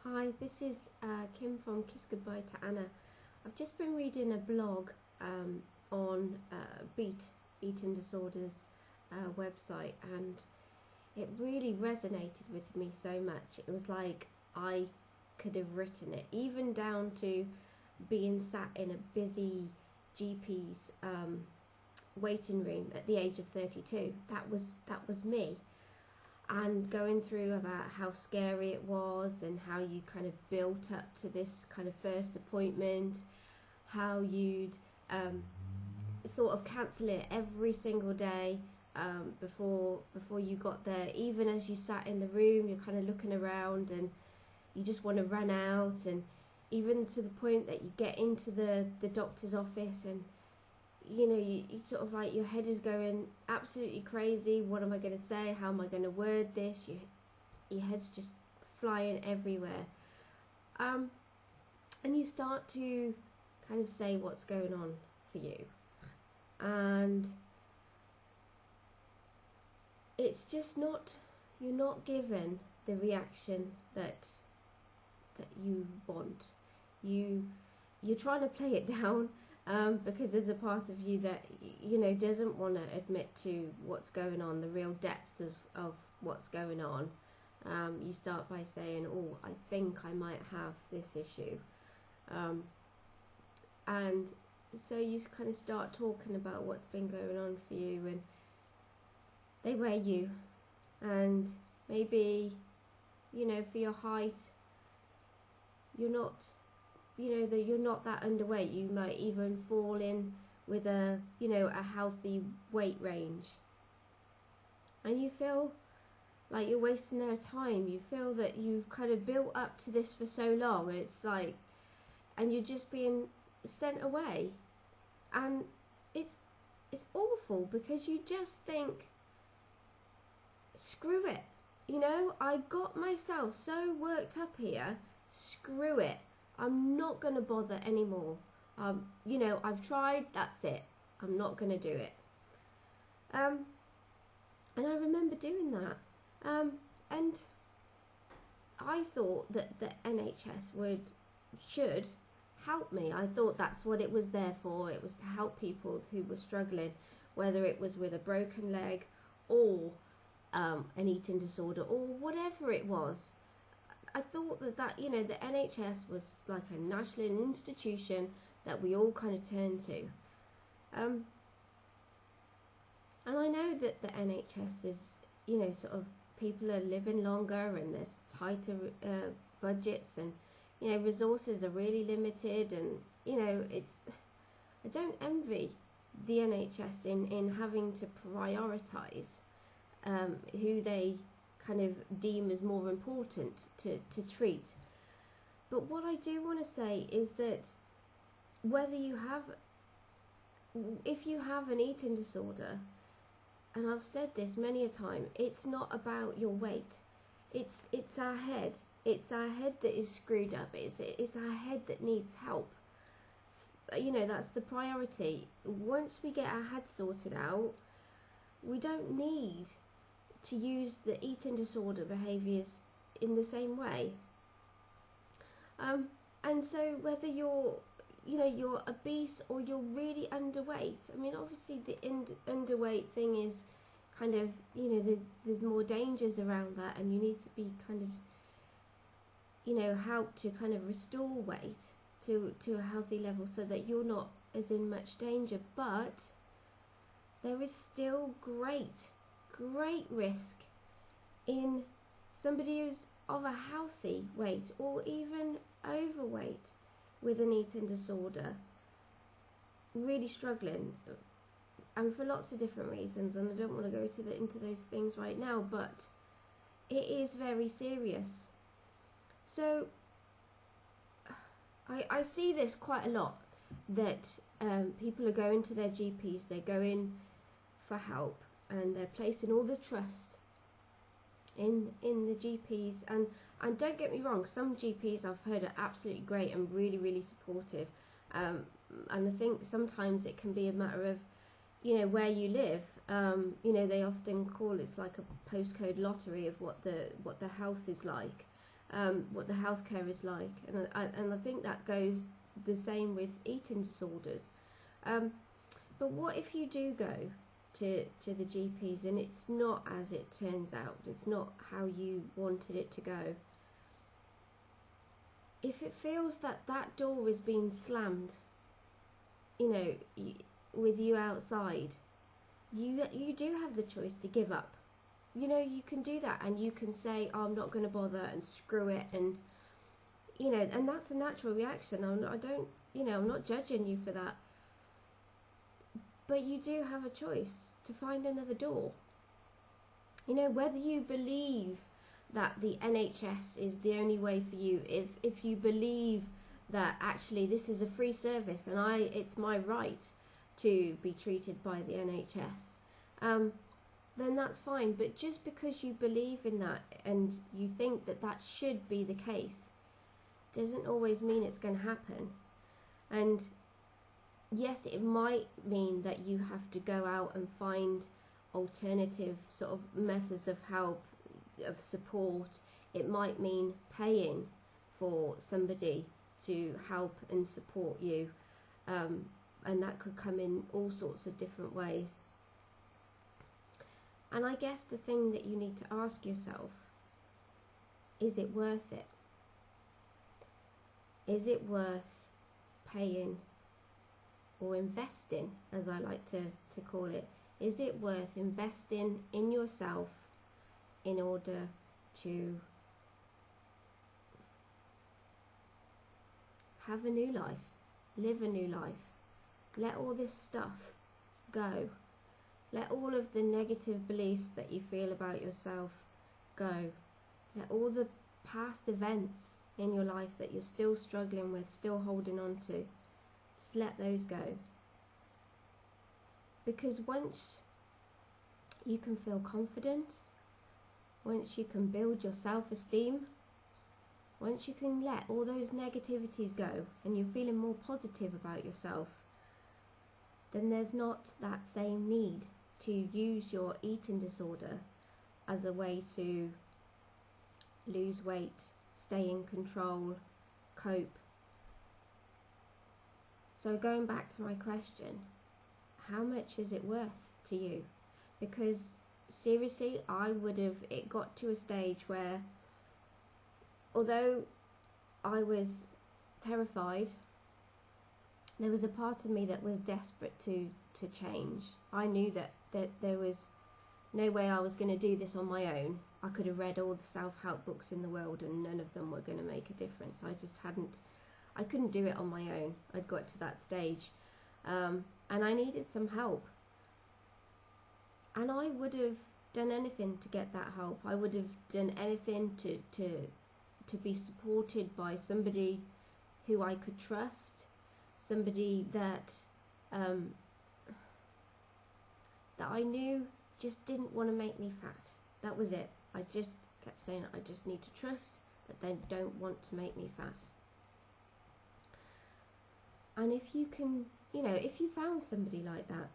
Hi, this is Kim from Kiss Goodbye to Anna. I've just been reading a blog on Beat Eating Disorders website, and it really resonated with me so much. It was like I could have written it, even down to being sat in a busy GP's waiting room at the age of 32. That was me. And going through about how scary it was and how you kind of built up to this kind of first appointment, how you'd thought of cancelling it every single day before you got there. Even as you sat in the room, you're kind of looking around and you just want to run out, and even to the point that you get into the doctor's office and you sort of like your head is going absolutely crazy. What am I going to say? How am I going to word this? Your head's just flying everywhere. And you start to kind of say what's going on for you. And it's just not, you're not given the reaction that you want. You're trying to play it down. Because there's a part of you that doesn't want to admit to what's going on, the real depth of what's going on. You start by saying, oh, I think I might have this issue, and so you kind of start talking about what's been going on for you, and they weigh you, and maybe for your height you're not that you're not that underweight. You might even fall in with a healthy weight range, and you feel like you're wasting their time. You feel that you've kind of built up to this for so long, and it's like, and you're just being sent away, and it's awful, because you just think, screw it, I got myself so worked up here, screw it, I'm not going to bother anymore. I've tried, that's it. I'm not going to do it. And I remember doing that. And I thought that the NHS should help me. I thought that's what it was there for. It was to help people who were struggling, whether it was with a broken leg or an eating disorder or whatever it was. I thought that the NHS was like a national institution that we all kind of turn to. And I know that the NHS is, sort of, people are living longer and there's tighter budgets, and, resources are really limited, and, I don't envy the NHS in having to prioritise who they kind of deem as more important to treat. But what I do want to say is that if you have an eating disorder, and I've said this many a time, it's not about your weight. It's our head. It's our head that is screwed up. It's our head that needs help. That's the priority. Once we get our head sorted out, we don't need to use the eating disorder behaviours in the same way. And so whether you're obese or you're really underweight, I mean, obviously the underweight thing is kind of, there's more dangers around that, and you need to be kind of, help to kind of restore weight to a healthy level so that you're not as in much danger. But there is still great risk in somebody who's of a healthy weight or even overweight with an eating disorder, really struggling, and for lots of different reasons, and I don't want to go into those things right now, but it is very serious. So I see this quite a lot, that people are going to their GPs, they're going for help, and they're placing all the trust in the GPs, and don't get me wrong, some GPs I've heard are absolutely great and really, really supportive, and I think sometimes it can be a matter of where you live. They often call it's like a postcode lottery of what the health is like, what the healthcare is like, and I think that goes the same with eating disorders. But what if you do go to the GPs and it's not as it turns out, it's not how you wanted it to go? If it feels that that door is being slammed, you know, with you outside, you do have the choice to give up. You know, you can do that, and you can say, oh, I'm not going to bother, and screw it, and, you know, and that's a natural reaction. I'm not judging you for that. But you do have a choice to find another door. You know, whether you believe that the NHS is the only way for you, if you believe that actually this is a free service and it's my right to be treated by the NHS, then that's fine. But just because you believe in that and you think that that should be the case, doesn't always mean it's going to happen. And yes, it might mean that you have to go out and find alternative sort of methods of help, of support. It might mean paying for somebody to help and support you, and that could come in all sorts of different ways. And I guess the thing that you need to ask yourself, is it worth it? Is it worth paying or investing, as I like to call it? Is it worth investing in yourself in order to have a new life, live a new life, let all this stuff go, let all of the negative beliefs that you feel about yourself go, let all the past events in your life that you're still struggling with, still holding on to, just let those go. Because once you can feel confident, once you can build your self-esteem, once you can let all those negativities go and you're feeling more positive about yourself, then there's not that same need to use your eating disorder as a way to lose weight, stay in control, cope. So going back to my question, how much is it worth to you? Because seriously, it got to a stage where, although I was terrified, there was a part of me that was desperate to change. I knew that there was no way I was going to do this on my own. I could have read all the self-help books in the world and none of them were going to make a difference. I couldn't do it on my own. I'd got to that stage, and I needed some help. And I would have done anything to get that help. I would have done anything to be supported by somebody who I could trust, somebody that I knew just didn't want to make me fat. That was it. I just kept saying, I just need to trust that they don't want to make me fat. And if you can, if you found somebody like that,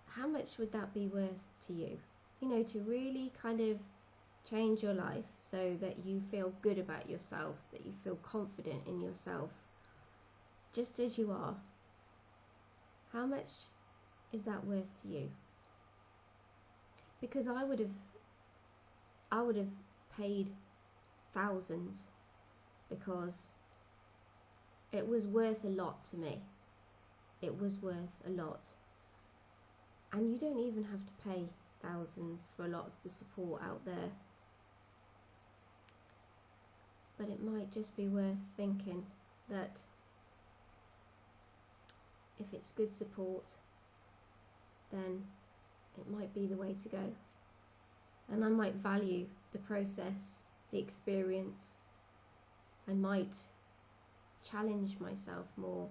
how much would that be worth to you? To really kind of change your life so that you feel good about yourself, that you feel confident in yourself, just as you are. How much is that worth to you? Because I would have paid thousands, because it was worth a lot to me. It was worth a lot. And you don't even have to pay thousands for a lot of the support out there. But it might just be worth thinking that if it's good support, then it might be the way to go. And I might value the process, the experience. I might challenge myself more.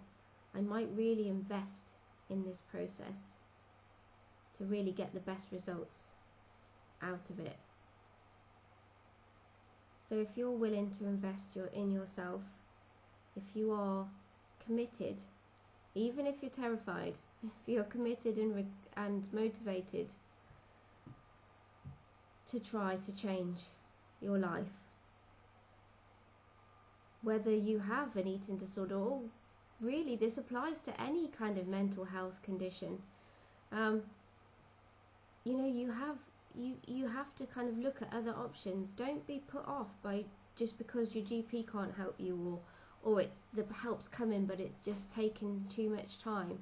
I might really invest in this process to really get the best results out of it. So if you're willing to invest in yourself, if you are committed, even if you're terrified, if you're committed and motivated to try to change your life, whether you have an eating disorder, or really this applies to any kind of mental health condition. You know, you have to kind of look at other options. Don't be put off by just because your GP can't help you, or it's the help's coming but it's just taken too much time.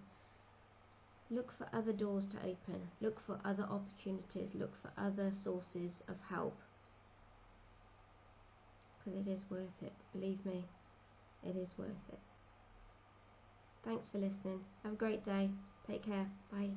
Look for other doors to open. Look for other opportunities. Look for other sources of help, because it is worth it. Believe me, it is worth it. Thanks for listening. Have a great day. Take care. Bye.